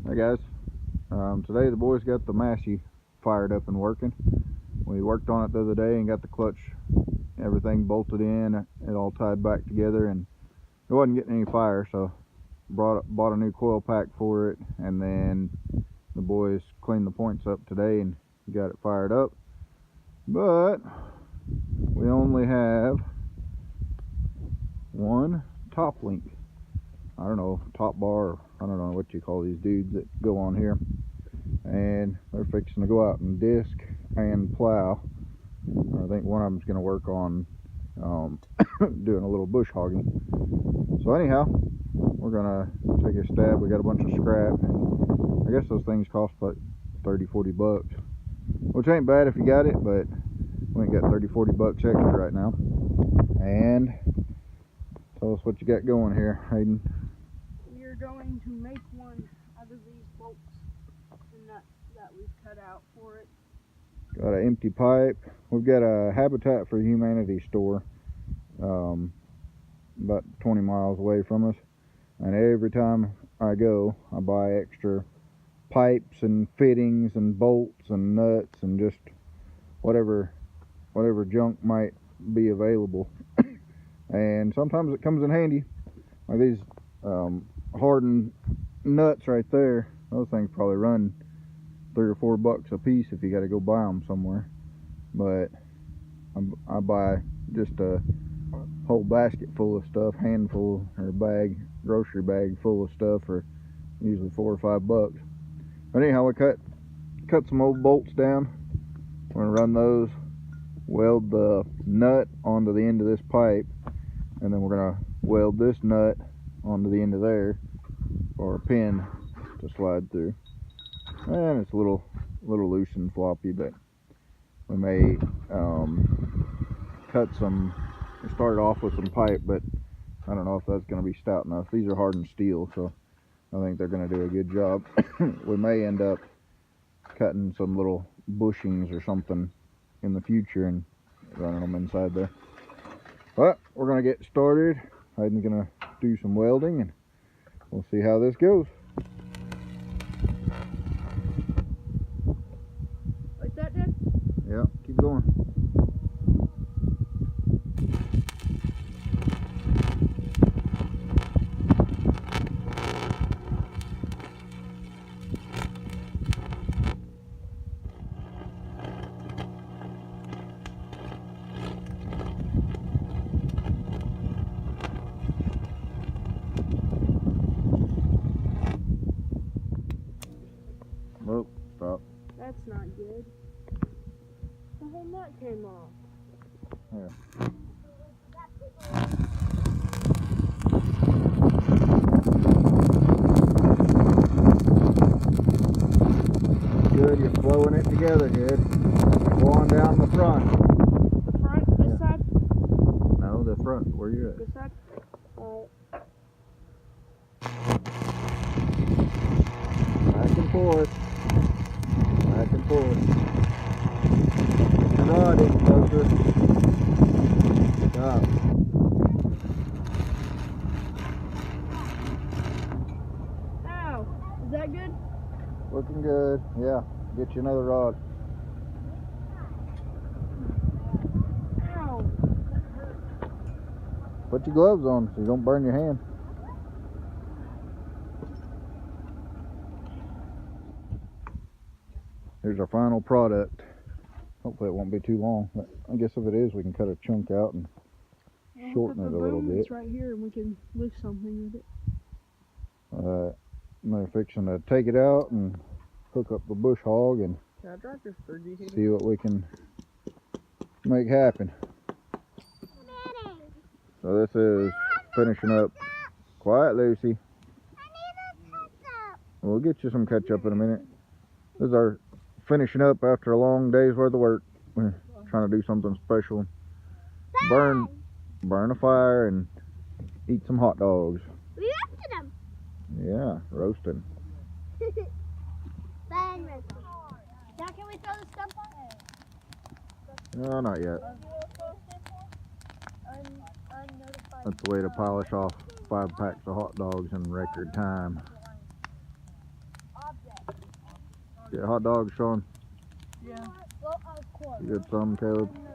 Hey guys, today the boys got the Massey fired up and working. We worked on it the other day and got the clutch, everything bolted in, it all tied back together, and it wasn't getting any fire, so bought a new coil pack for it, and then the boys cleaned the points up today and got it fired up. But we only have one top link. I don't know, top bar, I don't know what you call these dudes that go on here, and they're fixing to go out and disc and plow. I think one of them's going to work on doing a little bush hogging. So anyhow, we're going to take a stab. We got a bunch of scrap, and I guess those things cost like 30-40 bucks, which ain't bad if you got it, but we ain't got 30-40 bucks extra right now. And tell us what you got going here, Hayden. We're going to make one out of these bolts and nuts that we've cut out for it. Got an empty pipe. We've got a Habitat for Humanity store about 20 miles away from us, and every time I go I buy extra pipes and fittings and bolts and nuts and just whatever junk might be available. And sometimes it comes in handy, like these hardened nuts right there. Those things probably run $3 or $4 a piece if you got to go buy them somewhere, but I buy just a whole basket full of stuff, handful or bag, grocery bag full of stuff for usually $4 or $5. But anyhow, we cut some old bolts down. We're gonna run those, weld the nut onto the end of this pipe, and then we're gonna weld this nut onto the end of there for a pin to slide through. And it's a little loose and floppy, but we may cut some. We started off with some pipe, but I don't know if that's going to be stout enough. These are hardened steel, so I think they're going to do a good job. We may end up cutting some little bushings or something in the future and running them inside there. But we're going to get started. I'm going to do some welding, and we'll see how this goes. Like that, Dad? Yeah, keep going. Oh, stop. That's not good. The whole nut came off. Yeah. Good, you're flowing it together, good. Going down the front. The front? This side? No, the front. Where you at? This side? Back and forth. Back and forth. Get your rod in closer. Stop. Ow! Is that good? Looking good. Yeah. Get you another rod. Ow! Put your gloves on so you don't burn your hand. Here's our final product. Hopefully it won't be too long, but I guess if it is, we can cut a chunk out and shorten it a little bit. It's right here, and we can lift something with it. I'm fixing to take it out and hook up the bush hog and see what we can make happen. So this is finishing up. Quiet, Lucy. We'll get you some ketchup in a minute. This is our finishing up after a long day's worth of work. We're trying to do something special. Burn a fire and eat some hot dogs. We roasted them. Yeah, roasting. Fine roasting. Now can we throw the stump on? No, not yet. That's the way to polish off 5 packs of hot dogs in record time. Get hot dogs, Sean. Yeah. Well, I was close. You get some, Caleb? No,